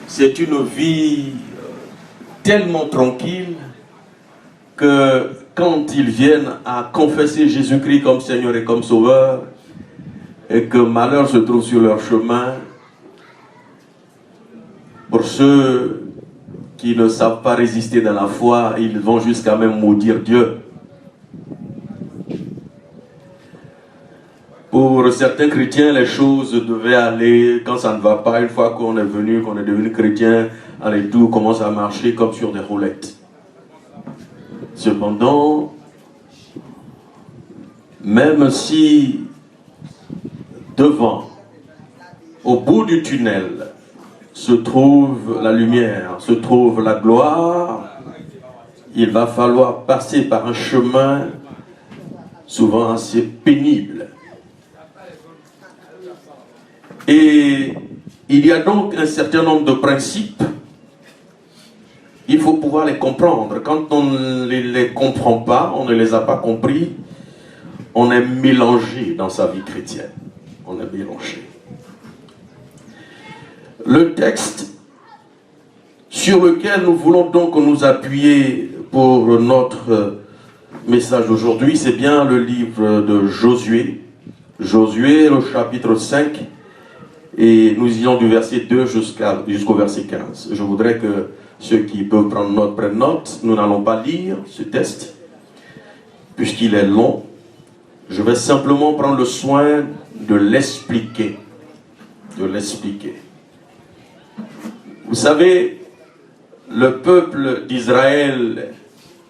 C'est une vie tellement tranquille que quand ils viennent à confesser Jésus-Christ comme Seigneur et comme Sauveur, et que malheur se trouve sur leur chemin, pour ceux qui ne savent pas résister dans la foi, ils vont jusqu'à même maudire Dieu. Pour certains chrétiens, les choses devaient aller, quand ça ne va pas, une fois qu'on est venu, qu'on est devenu chrétien, allez, tout commence à marcher comme sur des roulettes. Cependant, même si devant, au bout du tunnel, se trouve la lumière, se trouve la gloire, il va falloir passer par un chemin souvent assez pénible. Et il y a donc un certain nombre de principes, il faut pouvoir les comprendre. Quand on ne les comprend pas, on ne les a pas compris, on est mélangé dans sa vie chrétienne. On est mélangé. Le texte sur lequel nous voulons donc nous appuyer pour notre message aujourd'hui, c'est bien le livre de Josué. Josué, le chapitre 5, et nous irons du verset 2 jusqu'au verset 15. Je voudrais que ceux qui peuvent prendre note prennent note. Nous n'allons pas lire ce texte, puisqu'il est long. Je vais simplement prendre le soin de l'expliquer. Vous savez, le peuple d'Israël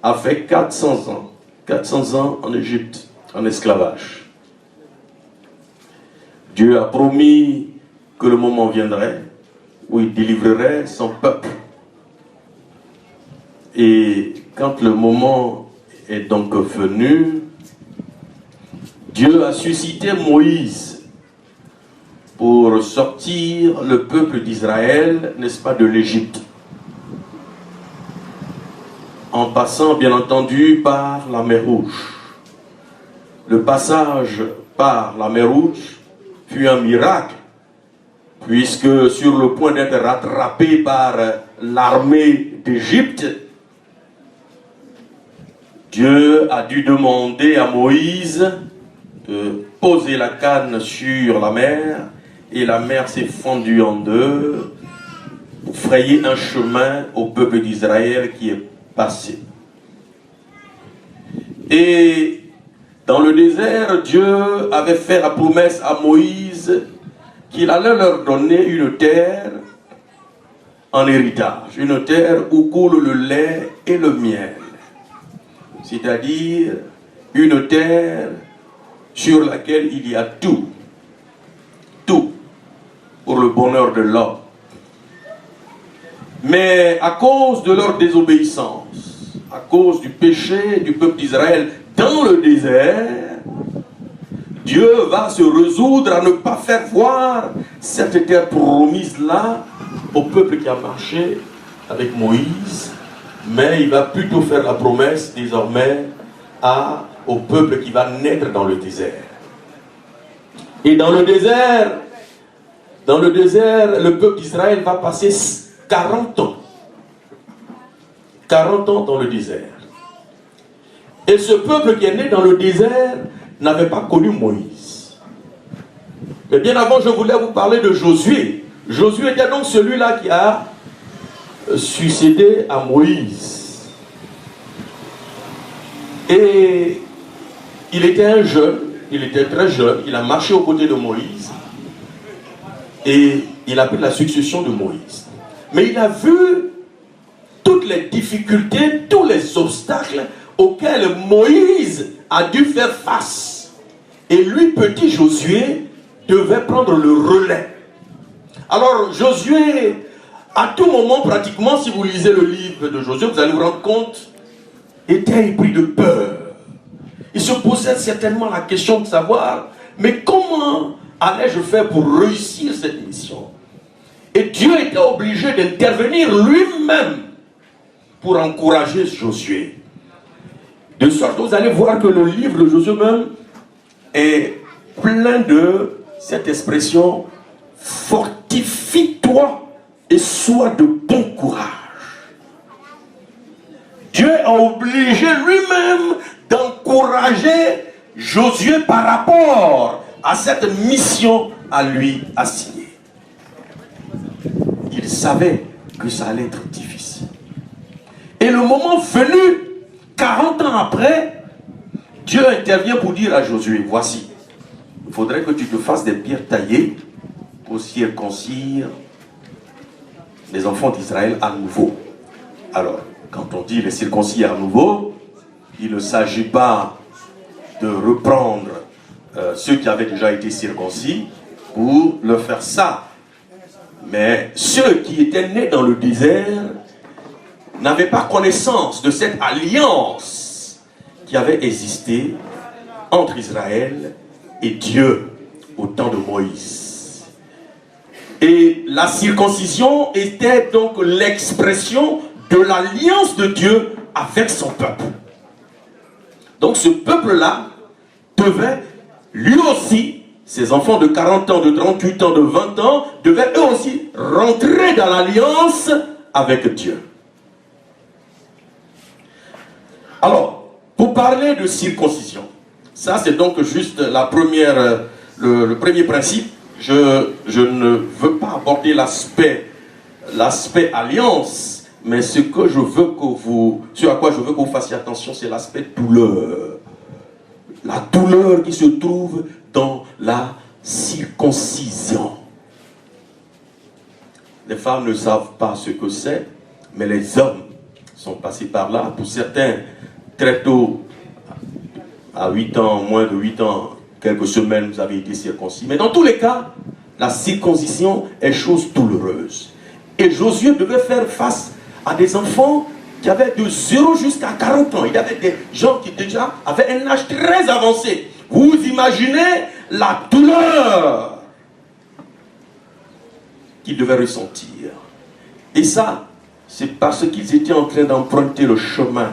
a fait 400 ans en Égypte, en esclavage. Dieu a promis que le moment viendrait où il délivrerait son peuple. Et quand le moment est donc venu, Dieu a suscité Moïse pour sortir le peuple d'Israël, n'est-ce pas, de l'Égypte. En passant, bien entendu, par la mer Rouge. Le passage par la mer Rouge fut un miracle, puisque sur le point d'être rattrapé par l'armée d'Égypte, Dieu a dû demander à Moïse de poser la canne sur la mer, et la mer s'est fendue en deux pour frayer un chemin au peuple d'Israël qui est passé. Et dans le désert, Dieu avait fait la promesse à Moïse qu'il allait leur donner une terre en héritage, une terre où coule le lait et le miel, c'est-à-dire une terre sur laquelle il y a tout pour le bonheur de l'homme. Mais à cause de leur désobéissance, à cause du péché du peuple d'Israël dans le désert, Dieu va se résoudre à ne pas faire voir cette terre promise-là au peuple qui a marché avec Moïse, mais il va plutôt faire la promesse désormais au peuple qui va naître dans le désert. Et dans le désert, le peuple d'Israël va passer 40 ans. 40 ans dans le désert. Et ce peuple qui est né dans le désert n'avait pas connu Moïse. Mais bien avant, je voulais vous parler de Josué. Josué était donc celui-là qui a succédé à Moïse. Et il était un jeune, il était très jeune, il a marché aux côtés de Moïse. Et il a pris la succession de Moïse. Mais il a vu toutes les difficultés, tous les obstacles auxquels Moïse a dû faire face. Et lui, petit Josué, devait prendre le relais. Alors Josué, à tout moment pratiquement, si vous lisez le livre de Josué, vous allez vous rendre compte, était épris de peur. Il se posait certainement la question de savoir, mais comment allais-je faire pour réussir cette mission? Et Dieu était obligé d'intervenir lui-même pour encourager Josué. De sorte que vous allez voir que le livre de Josué même est plein de cette expression, fortifie-toi et sois de bon courage. Dieu a obligé lui-même d'encourager Josué par rapport à cette mission à lui assignée. Il savait que ça allait être difficile. Et le moment venu, 40 ans après, Dieu intervient pour dire à Josué, voici, il faudrait que tu te fasses des pierres taillées pour circoncire les enfants d'Israël à nouveau. Alors, quand on dit les circoncire à nouveau, il ne s'agit pas de reprendre ceux qui avaient déjà été circoncis pour leur faire ça. Mais ceux qui étaient nés dans le désert n'avaient pas connaissance de cette alliance qui avait existé entre Israël et Dieu au temps de Moïse. Et la circoncision était donc l'expression de l'alliance de Dieu avec son peuple. Donc ce peuple-là devait, lui aussi, ses enfants de 40 ans, de 38 ans, de 20 ans, devaient eux aussi rentrer dans l'alliance avec Dieu. Alors, pour parler de circoncision, ça c'est donc juste la première, le premier principe. Je ne veux pas aborder l'aspect alliance, mais ce à quoi je veux que vous fassiez attention, c'est l'aspect douleur. La douleur qui se trouve dans la circoncision. Les femmes ne savent pas ce que c'est, mais les hommes sont passés par là. Pour certains, très tôt, à 8 ans, moins de 8 ans, quelques semaines, vous avez été circoncis. Mais dans tous les cas, la circoncision est chose douloureuse. Et Josué devait faire face à des enfants qui avaient de 0 jusqu'à 40 ans. Il y avait des gens qui déjà avaient un âge très avancé. Vous imaginez la douleur qu'ils devaient ressentir. Et ça, c'est parce qu'ils étaient en train d'emprunter le chemin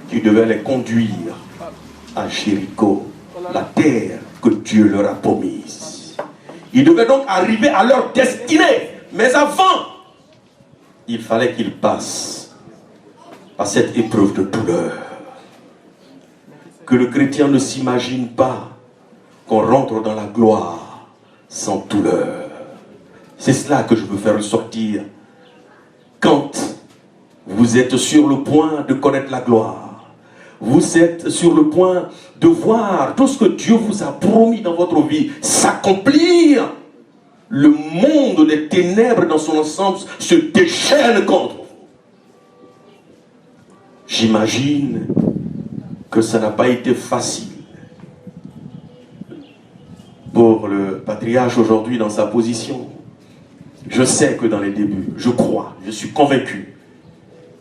qui devait les conduire à Jéricho, la terre que Dieu leur a promise. Ils devaient donc arriver à leur destinée. Mais avant, il fallait qu'ils passent par cette épreuve de douleur. Que le chrétien ne s'imagine pas qu'on rentre dans la gloire sans douleur. C'est cela que je veux faire ressortir. Quand vous êtes sur le point de connaître la gloire, vous êtes sur le point de voir tout ce que Dieu vous a promis dans votre vie s'accomplir, le monde des ténèbres dans son ensemble se déchaîne contre vous. J'imagine que ça n'a pas été facile pour le patriarche aujourd'hui dans sa position. Je sais que dans les débuts, je crois, je suis convaincu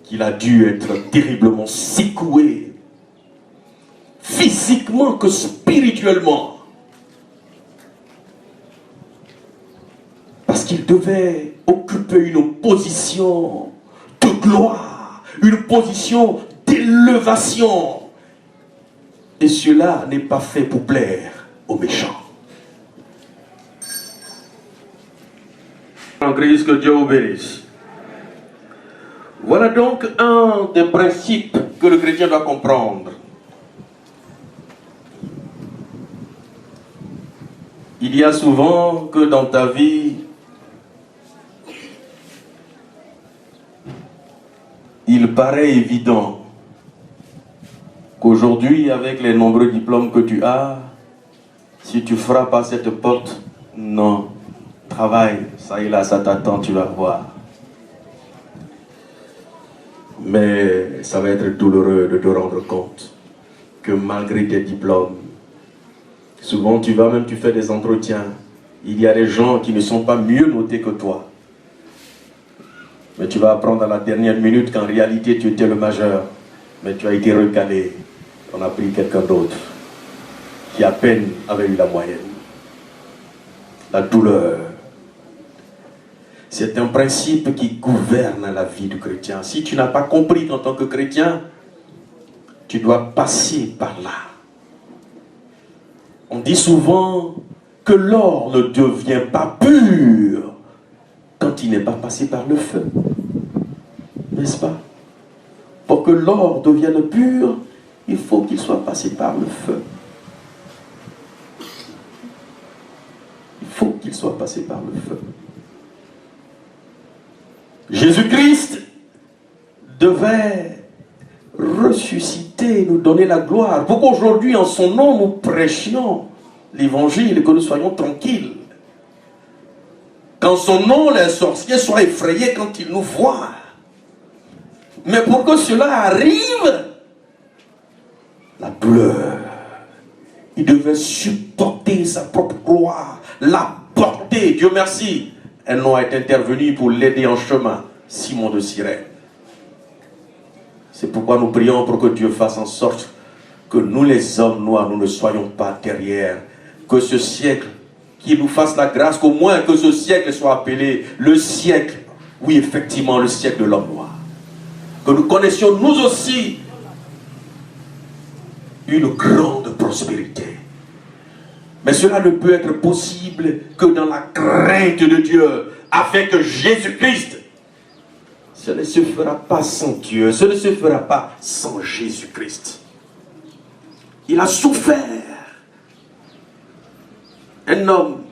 qu'il a dû être terriblement secoué, physiquement que spirituellement. Parce qu'il devait occuper une position de gloire, une position d'élévation. Et cela n'est pas fait pour plaire aux méchants. En Christ, que Dieu vous bénisse. Voilà donc un des principes que le chrétien doit comprendre. Il y a souvent que dans ta vie, il paraît évident qu'aujourd'hui, avec les nombreux diplômes que tu as, si tu frappes à cette porte, non, travaille, ça y est là, ça t'attend, tu vas voir. Mais ça va être douloureux de te rendre compte que malgré tes diplômes, souvent tu fais des entretiens, il y a des gens qui ne sont pas mieux notés que toi. Mais tu vas apprendre à la dernière minute qu'en réalité tu étais le majeur, mais tu as été recalé. On a pris quelqu'un d'autre qui à peine avait eu la moyenne. La douleur, c'est un principe qui gouverne la vie du chrétien. Si tu n'as pas compris qu'en tant que chrétien, tu dois passer par là. On dit souvent que l'or ne devient pas pur quand il n'est pas passé par le feu. N'est-ce pas? Pour que l'or devienne pur, il faut qu'il soit passé par le feu. Il faut qu'il soit passé par le feu. Jésus-Christ devait ressusciter, nous donner la gloire, pour qu'aujourd'hui, en son nom, nous prêchions l'évangile et que nous soyons tranquilles. Qu'en son nom, les sorciers soient effrayés quand ils nous voient. Mais pour que cela arrive, la douleur, il devait supporter sa propre gloire, la porter. Dieu merci, un nom est intervenu pour l'aider en chemin, Simon de Cyrène. C'est pourquoi nous prions pour que Dieu fasse en sorte que nous les hommes noirs, nous ne soyons pas derrière. Que ce siècle, qu'il nous fasse la grâce, qu'au moins que ce siècle soit appelé le siècle, oui effectivement le siècle de l'homme noir. Que nous connaissions nous aussi une grande prospérité. Mais cela ne peut être possible que dans la crainte de Dieu, afin que Jésus-Christ, ce ne se fera pas sans Dieu, ce ne se fera pas sans Jésus-Christ. Il a souffert. Un homme,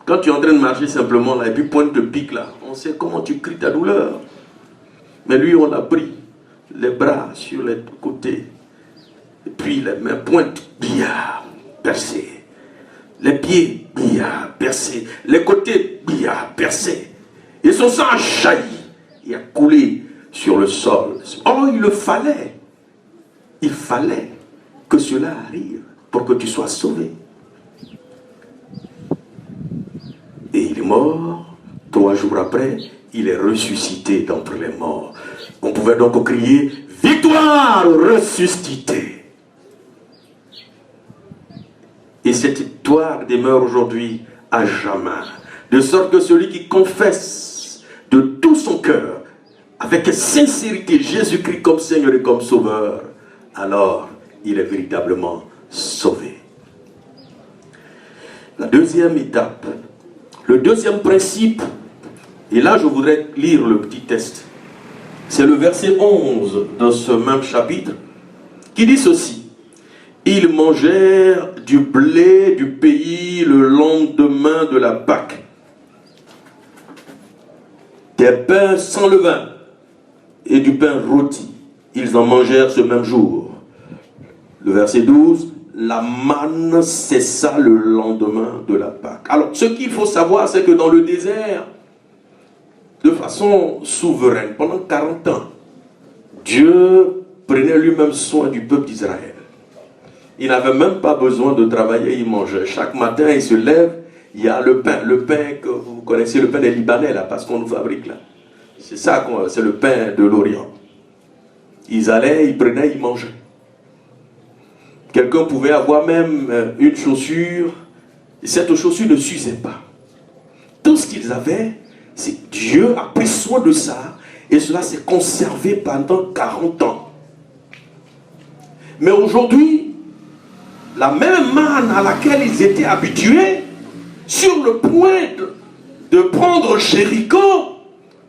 quand tu es en train de marcher simplement là, et puis pointe de pique là, on sait comment tu cries ta douleur. Mais lui, on l'a pris, les bras sur les côtés, et puis les mains pointes, billard, percées. Les pieds, billard, percés. Les côtés, billard, percés. Et son sang a jailli et a coulé sur le sol. Oh, il fallait que cela arrive pour que tu sois sauvé. Et il est mort. 3 jours après, il est ressuscité d'entre les morts. On pouvait donc crier « Victoire ressuscitée !» Et cette victoire demeure aujourd'hui à jamais. De sorte que celui qui confesse de tout son cœur, avec sincérité, Jésus-Christ comme Seigneur et comme Sauveur, alors il est véritablement sauvé. La deuxième étape, le deuxième principe, et là je voudrais lire le petit texte, c'est le verset 11 dans ce même chapitre, qui dit ceci. Ils mangèrent du blé du pays le lendemain de la Pâque, des pains sans levain et du pain rôti. Ils en mangèrent ce même jour. Le verset 12, la manne cessa le lendemain de la Pâque. Alors, ce qu'il faut savoir, c'est que dans le désert, de façon souveraine, pendant 40 ans, Dieu prenait lui-même soin du peuple d'Israël. Il n'avait même pas besoin de travailler, il mangeait. Chaque matin, il se lève, il y a le pain que vous connaissez, le pain des Libanais, là, parce qu'on nous fabrique là. C'est ça, c'est le pain de l'Orient. Ils allaient, ils prenaient, ils mangeaient. Quelqu'un pouvait avoir même une chaussure, et cette chaussure ne s'usait pas. Tout ce qu'ils avaient, c'est que Dieu a pris soin de ça, et cela s'est conservé pendant 40 ans. Mais aujourd'hui, la même manne à laquelle ils étaient habitués, sur le point de prendre Jéricho,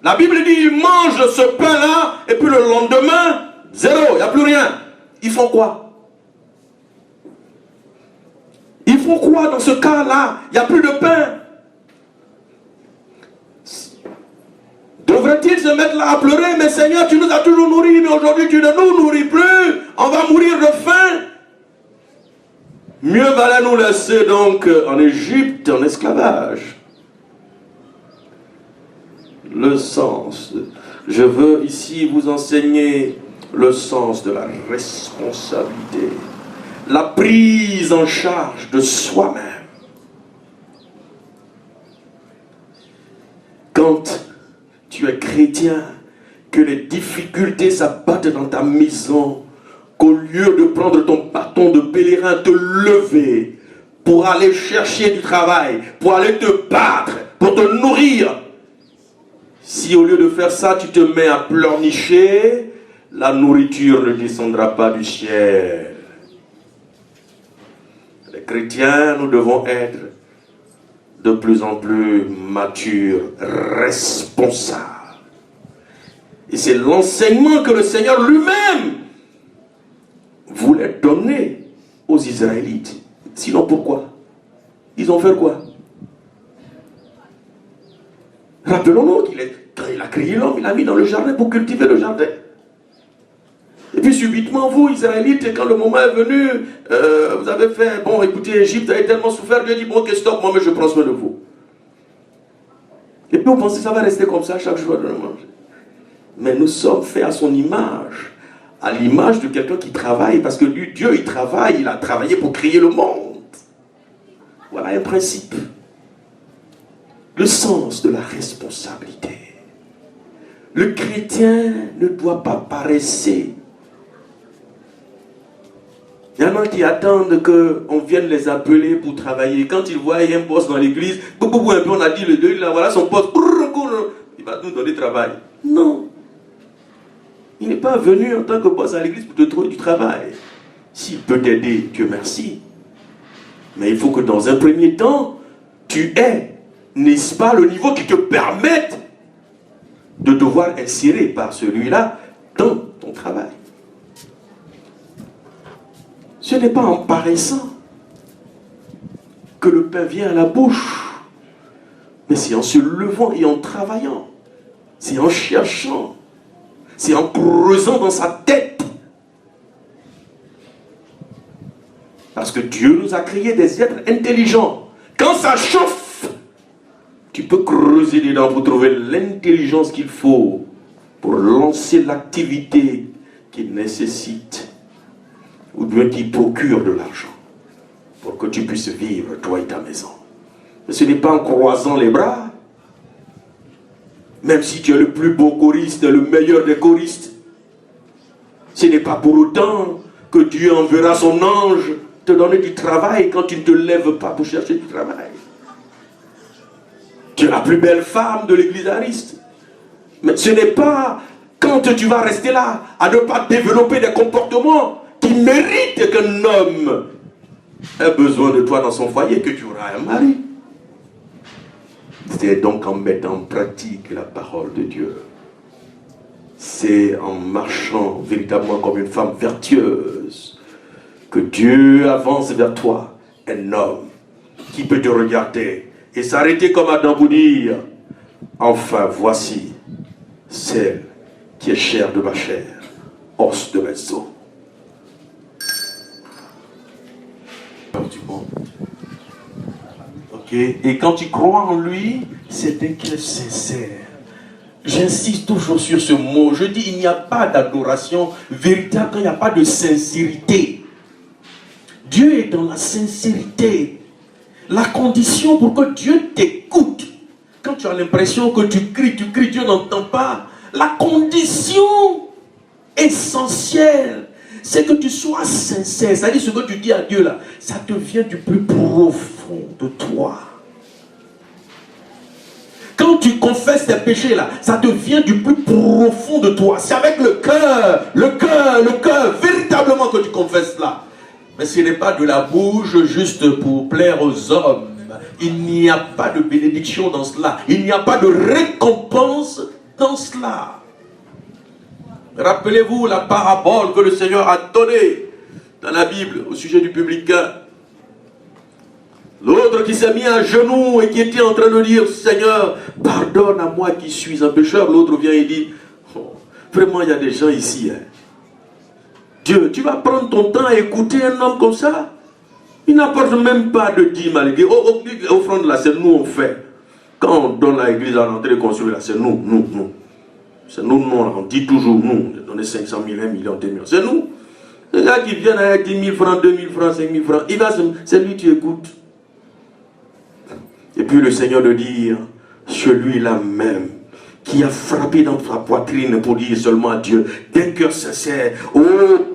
la Bible dit ils mangent ce pain-là, et puis le lendemain, zéro, il n'y a plus rien. Ils font quoi? Ils font quoi dans ce cas-là? Il n'y a plus de pain. Devrait-il se mettre là à pleurer? Mais Seigneur, tu nous as toujours nourris, mais aujourd'hui tu ne nous nourris plus. On va mourir de faim. Mieux valait nous laisser donc en Égypte, en esclavage. Le sens. Je veux ici vous enseigner le sens de la responsabilité. La prise en charge de soi-même. Quand tu es chrétien, que les difficultés s'abattent dans ta maison, qu'au lieu de prendre ton bâton de pèlerin, te lever pour aller chercher du travail, pour aller te battre, pour te nourrir, si au lieu de faire ça, tu te mets à pleurnicher, la nourriture ne descendra pas du ciel. Les chrétiens, nous devons être de plus en plus mature, responsable. Et c'est l'enseignement que le Seigneur lui-même voulait donner aux Israélites. Sinon pourquoi? Ils ont fait quoi? Rappelons-nous quand il a créé l'homme, il l'a mis dans le jardin pour cultiver le jardin. Et puis subitement, vous, Israélites, quand le moment est venu, vous avez fait, bon, écoutez, Égypte a tellement souffert, Dieu dit, bon, ok, stop, moi, mais je prends soin de vous. Et puis vous pensez que ça va rester comme ça chaque jour de le manger. Mais nous sommes faits à son image, à l'image de quelqu'un qui travaille, parce que lui, Dieu, il travaille, il a travaillé pour créer le monde. Voilà un principe. Le sens de la responsabilité. Le chrétien ne doit pas paresser. Il y en a qui attendent qu'on vienne les appeler pour travailler. Quand ils voient un poste dans l'église, un peu on a dit le deux, là, voilà son poste, il va nous donner travail. Non. Il n'est pas venu en tant que boss à l'église pour te trouver du travail. S'il peut t'aider, Dieu merci. Mais il faut que dans un premier temps, tu aies, n'est-ce pas, le niveau qui te permette de devoir insérer par celui-là dans ton travail. Ce n'est pas en paraissant que le pain vient à la bouche, mais c'est en se levant et en travaillant. C'est en cherchant. C'est en creusant dans sa tête. Parce que Dieu nous a créés des êtres intelligents. Quand ça chauffe, tu peux creuser dedans pour trouver l'intelligence qu'il faut pour lancer l'activité qui nécessite ou bien qui procure de l'argent pour que tu puisses vivre, toi et ta maison. Mais ce n'est pas en croisant les bras, même si tu es le plus beau choriste, le meilleur des choristes, ce n'est pas pour autant que Dieu enverra son ange te donner du travail quand tu ne te lèves pas pour chercher du travail. Tu es la plus belle femme de l'église ariste. Mais ce n'est pas quand tu vas rester là à ne pas développer des comportements qui méritent qu'un homme ait besoin de toi dans son foyer que tu auras un mari. C'est donc en mettant en pratique la parole de Dieu. C'est en marchant véritablement comme une femme vertueuse que Dieu avance vers toi, un homme qui peut te regarder et s'arrêter comme Adam pour dire, enfin voici celle qui est chair de ma chair, os de mes os. Du monde. Ok. Et quand tu crois en lui, c'est un cœur sincère. J'insiste toujours sur ce mot. Je dis, il n'y a pas d'adoration véritable quand il n'y a pas de sincérité. Dieu est dans la sincérité. La condition pour que Dieu t'écoute, quand tu as l'impression que tu cries, Dieu n'entend pas. La condition essentielle, c'est que tu sois sincère. C'est-à-dire ce que tu dis à Dieu là, ça te vient du plus profond de toi. Quand tu confesses tes péchés là, ça te vient du plus profond de toi. C'est avec le cœur, véritablement que tu confesses là. Mais ce n'est pas de la bouche juste pour plaire aux hommes. Il n'y a pas de bénédiction dans cela. Il n'y a pas de récompense dans cela. Rappelez-vous la parabole que le Seigneur a donnée dans la Bible au sujet du publicain. L'autre qui s'est mis à genoux et qui était en train de dire, Seigneur, pardonne à moi qui suis un pécheur. L'autre vient et dit, oh, vraiment il y a des gens ici. Hein. Dieu, tu vas prendre ton temps à écouter un homme comme ça? Il n'apporte même pas de dîme à l'église. Offrande là, c'est nous on fait. Quand on donne à l'église à l'entrée de construire là, c'est nous. C'est nous, on dit toujours nous. On donne 500 000, 1 million, 2 millions. C'est nous. Les gars qui viennent avec 10 000 francs, 2 000 francs, 5 000 francs, c'est lui qui écoute. Et puis le Seigneur de dire, celui-là même, qui a frappé dans sa poitrine pour dire seulement à Dieu, d'un cœur sincère, oh Dieu,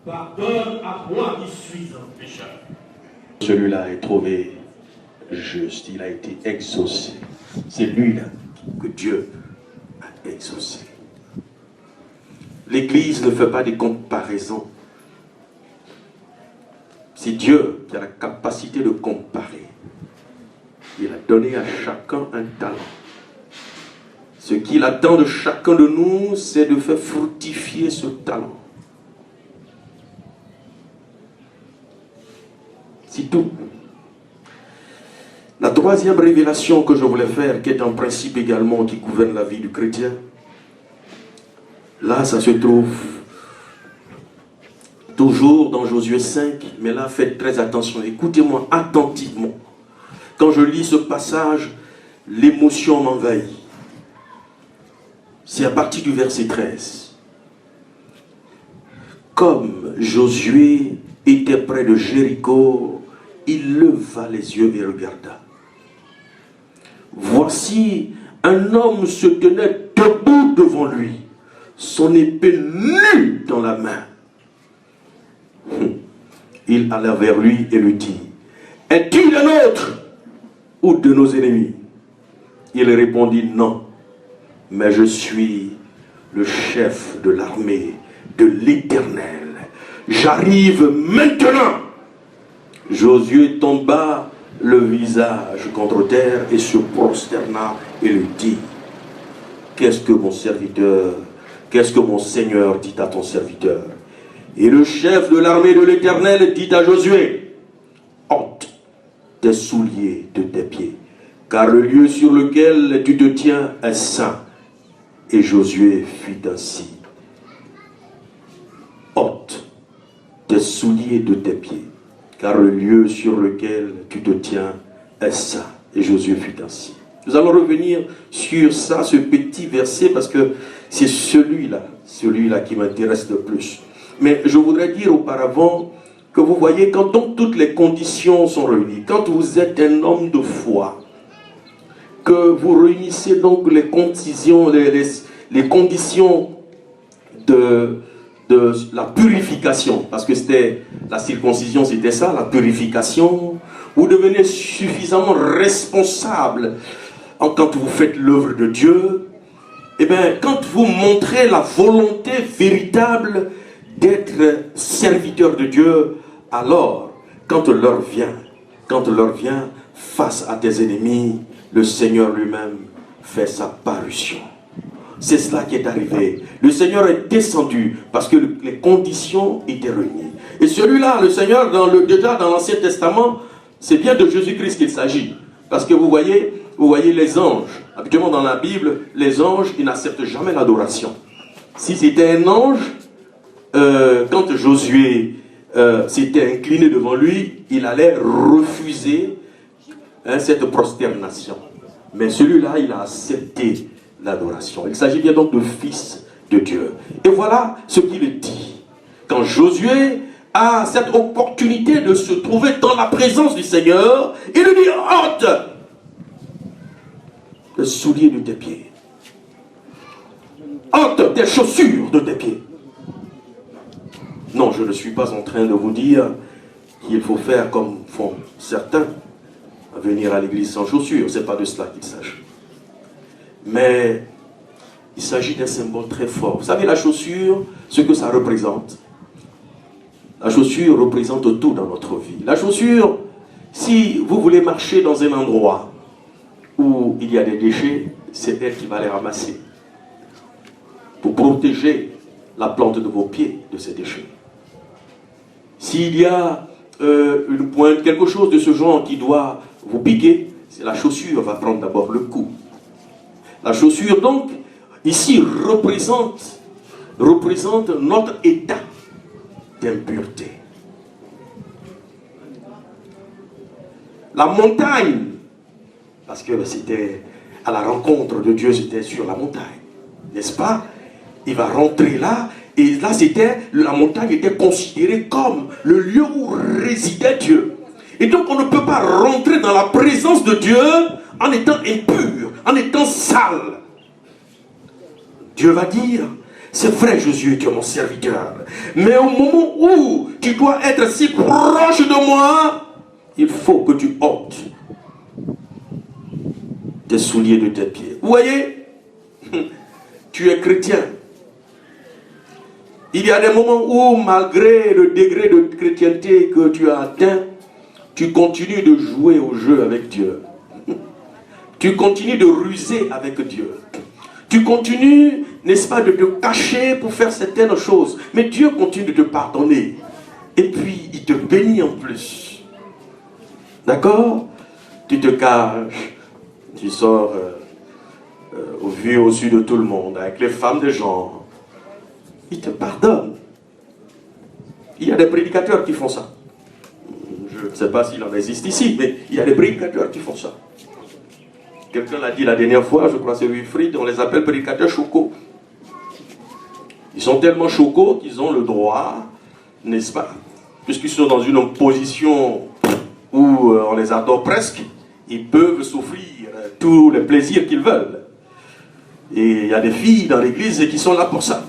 pardonne à moi qui suis un pécheur. Celui-là est trouvé juste, il a été exaucé. C'est lui-là que Dieu a exaucé. L'Église ne fait pas des comparaisons. C'est Dieu qui a la capacité de comparer. Il a donné à chacun un talent. Ce qu'il attend de chacun de nous, c'est de faire fructifier ce talent. C'est tout. La troisième révélation que je voulais faire, qui est un principe également qui gouverne la vie du chrétien, là ça se trouve toujours dans Josué 5, mais là faites très attention, écoutez-moi attentivement. Quand je lis ce passage, l'émotion m'envahit. C'est à partir du verset 13. Comme Josué était près de Jéricho, il leva les yeux et regarda. Voici, un homme se tenait debout devant lui, son épée nue dans la main. Il alla vers lui et lui dit, « Es-tu le nôtre ou de nos ennemis ?» Il répondit, « Non, mais je suis le chef de l'armée de l'Éternel. J'arrive maintenant. » Josué tomba le visage contre terre et se prosterna et lui dit, « Qu'est-ce que mon serviteur, qu'est-ce que mon Seigneur dit à ton serviteur ?» Et le chef de l'armée de l'Éternel dit à Josué, « Ôte tes souliers de tes pieds, car le lieu sur lequel tu te tiens est saint. » Et Josué fit ainsi. « Ôte tes souliers de tes pieds, car le lieu sur lequel tu te tiens est saint. » Et Josué fit ainsi. Nous allons revenir sur ça, ce petit verset, parce que c'est celui-là qui m'intéresse le plus. Mais je voudrais dire auparavant que vous voyez, quand donc toutes les conditions sont réunies, quand vous êtes un homme de foi, que vous réunissez donc les conditions, les conditions de la purification, parce que c'était la circoncision, c'était ça, la purification, vous devenez suffisamment responsable quand vous faites l'œuvre de Dieu. Et bien, quand vous montrez la volonté véritable d'être serviteur de Dieu, alors, quand l'heure vient, face à tes ennemis, le Seigneur lui-même fait sa parution. C'est cela qui est arrivé. Le Seigneur est descendu parce que les conditions étaient réunies. Et celui-là, le Seigneur, déjà dans l'Ancien Testament, c'est bien de Jésus-Christ qu'il s'agit. Parce que vous voyez les anges. Habituellement dans la Bible, les anges, ils n'acceptent jamais l'adoration. Si c'était un ange, quand Josué s'était incliné devant lui, il allait refuser cette prosternation. Mais celui-là, il a accepté l'adoration. Il s'agit bien donc de fils de Dieu. Et voilà ce qu'il dit. Quand Josué a cette opportunité de se trouver dans la présence du Seigneur, il lui dit, ôte le soulier de tes pieds. Ôte tes chaussures de tes pieds. Non, je ne suis pas en train de vous dire qu'il faut faire comme font certains, venir à l'église sans chaussures. Ce n'est pas de cela qu'il s'agit. Mais il s'agit d'un symbole très fort. Vous savez, la chaussure, ce que ça représente. La chaussure représente tout dans notre vie. La chaussure, si vous voulez marcher dans un endroit où il y a des déchets, c'est elle qui va les ramasser. Pour protéger la plante de vos pieds de ces déchets. S'il y a une pointe, quelque chose de ce genre qui doit vous piquer, la chaussure va prendre d'abord le coup. La chaussure, donc, ici, représente notre état d'impureté. La montagne, parce que c'était à la rencontre de Dieu, c'était sur la montagne, n'est-ce pas? Il va rentrer là, et là, la montagne était considérée comme le lieu où résidait Dieu. Et donc, on ne peut pas rentrer dans la présence de Dieu en étant impur, en étant sale. Dieu va dire, c'est vrai, Jésus, tu es mon serviteur, mais au moment où tu dois être si proche de moi, il faut que tu ôtes tes souliers de tes pieds. Vous voyez, tu es chrétien. Il y a des moments où, malgré le degré de chrétienté que tu as atteint, tu continues de jouer au jeu avec Dieu. Tu continues de ruser avec Dieu. Tu continues, n'est-ce pas, de te cacher pour faire certaines choses. Mais Dieu continue de te pardonner. Et puis, il te bénit en plus. D'accord? Tu te caches, tu sors au vu, au su de tout le monde, avec les femmes des gens. Il te pardonne. Il y a des prédicateurs qui font ça. Je ne sais pas s'il en existe ici, mais il y a des prédicateurs qui font ça. Quelqu'un l'a dit la dernière fois, je crois que c'est Wilfried, on les appelle prédicateurs chocos. Ils sont tellement chocos qu'ils ont le droit, n'est-ce pas, puisqu'ils sont dans une position où on les adore presque, ils peuvent souffrir tous les plaisirs qu'ils veulent. Et il y a des filles dans l'église qui sont là pour ça.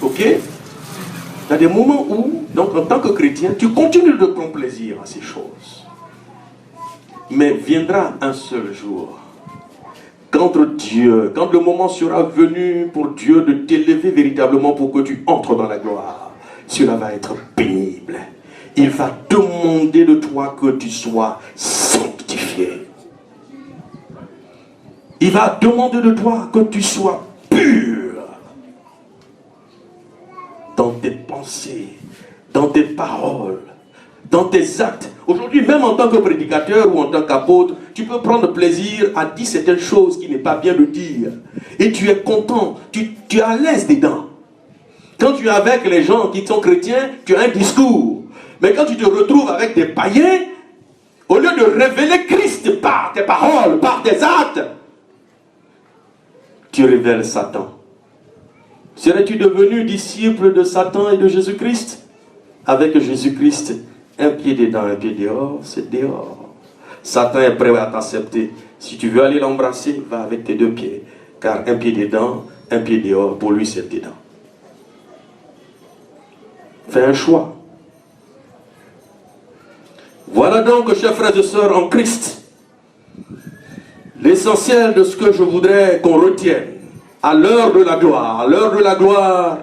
Ok? Il y a des moments où, donc en tant que chrétien, tu continues de prendre plaisir à ces choses. Mais viendra un seul jour, quand le moment sera venu pour Dieu de t'élever véritablement pour que tu entres dans la gloire, cela va être pénible. Il va demander de toi que tu sois sanctifié. Il va demander de toi que tu sois pur dans tes pensées, dans tes paroles, dans tes actes. Aujourd'hui, même en tant que prédicateur ou en tant qu'apôtre, tu peux prendre plaisir à dire certaines choses qui n'est pas bien de dire. Et tu es content, tu es à l'aise dedans. Quand tu es avec les gens qui sont chrétiens, tu as un discours. Mais quand tu te retrouves avec des païens, au lieu de révéler Christ par tes paroles, par tes actes, tu révèles Satan. Serais-tu devenu disciple de Satan et de Jésus-Christ? Avec Jésus-Christ, un pied dedans, un pied dehors, c'est dehors. Satan est prêt à t'accepter. Si tu veux aller l'embrasser, va avec tes deux pieds. Car un pied dedans, un pied dehors, pour lui c'est dedans. Fais un choix. Voilà donc, chers frères et sœurs en Christ, l'essentiel de ce que je voudrais qu'on retienne. À l'heure de la gloire,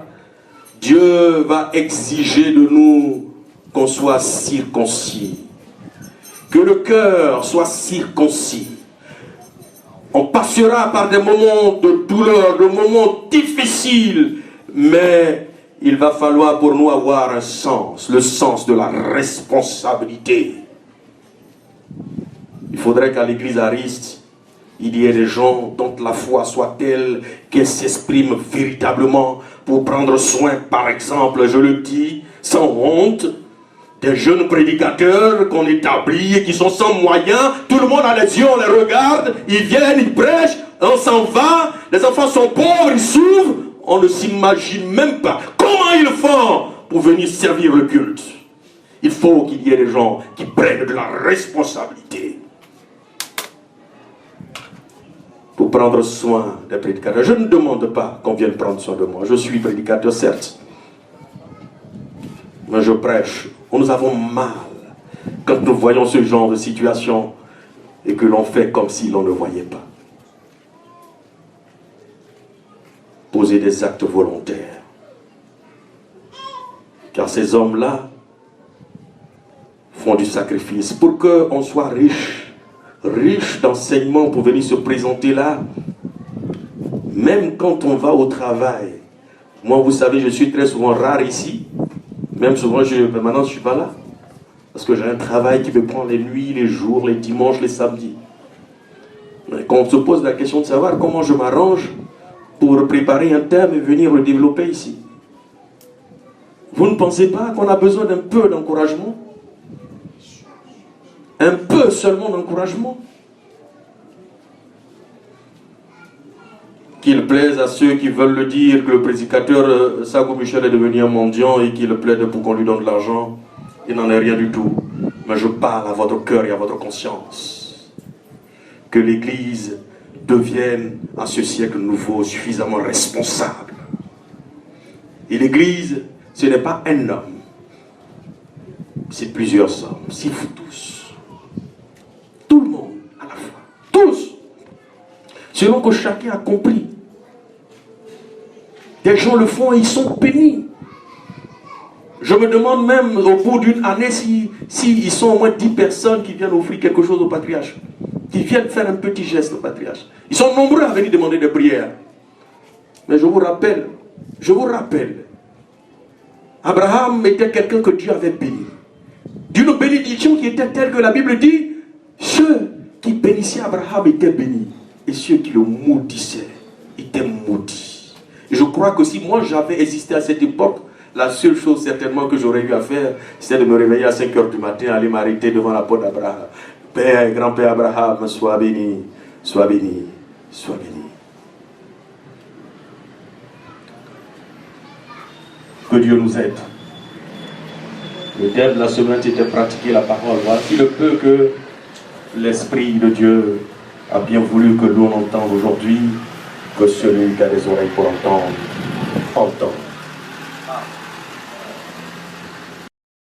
Dieu va exiger de nous qu'on soit circoncis. Que le cœur soit circoncis. On passera par des moments de douleur, de moments difficiles, mais il va falloir pour nous avoir un sens, le sens de la responsabilité. Il faudrait qu'à l'église Ariste, il y ait des gens dont la foi soit telle qu'elle s'exprime véritablement pour prendre soin, par exemple, je le dis, sans honte, des jeunes prédicateurs qu'on établit et qui sont sans moyens. Tout le monde a les yeux, on les regarde, ils viennent, ils prêchent, on s'en va, les enfants sont pauvres, ils s'ouvrent, on ne s'imagine même pas comment ils font pour venir servir le culte. Il faut qu'il y ait des gens qui prennent de la responsabilité pour prendre soin des prédicateurs. Je ne demande pas qu'on vienne prendre soin de moi. Je suis prédicateur, certes. Mais je prêche. Nous avons mal quand nous voyons ce genre de situation et que l'on fait comme si l'on ne voyait pas. Poser des actes volontaires. Car ces hommes-là font du sacrifice pour qu'on soit riche d'enseignements pour venir se présenter là. Même quand on va au travail. Moi, vous savez, je suis très souvent rare ici. Même souvent, maintenant, je ne suis pas là. Parce que j'ai un travail qui me prend les nuits, les jours, les dimanches, les samedis. Mais quand on se pose la question de savoir comment je m'arrange pour préparer un thème et venir le développer ici. Vous ne pensez pas qu'on a besoin d'un peu d'encouragement? Un peu seulement d'encouragement? Qu'il plaise à ceux qui veulent le dire que le prédicateur Sagou Michel est devenu un mendiant et qu'il plaide pour qu'on lui donne de l'argent. Il n'en est rien du tout. Mais je parle à votre cœur et à votre conscience. Que l'Église devienne à ce siècle nouveau suffisamment responsable. Et l'Église, ce n'est pas un homme. C'est plusieurs hommes. C'est vous tous. Tout le monde à la fois. Tous. Selon que chacun a compris. Des gens le font et ils sont bénis. Je me demande même au bout d'une année si ils sont au moins 10 personnes qui viennent offrir quelque chose au patriarche. qui viennent faire un petit geste au patriarche. Ils sont nombreux à venir demander des prières. Mais je vous rappelle, Abraham était quelqu'un que Dieu avait béni. D'une bénédiction qui était telle que la Bible dit, ceux qui bénissaient Abraham étaient bénis. Et ceux qui le maudissaient étaient maudits. Et je crois que si moi j'avais existé à cette époque, la seule chose certainement que j'aurais eu à faire, c'est de me réveiller à 5 h du matin, aller m'arrêter devant la porte d'Abraham. Père, grand-père Abraham, sois béni, sois béni, sois béni. Que Dieu nous aide. Le thème de la semaine, c'était pratiquer la parole. Voici le peu que l'Esprit de Dieu a bien voulu que l'on entende aujourd'hui, que celui qui a des oreilles pour entendre, entende.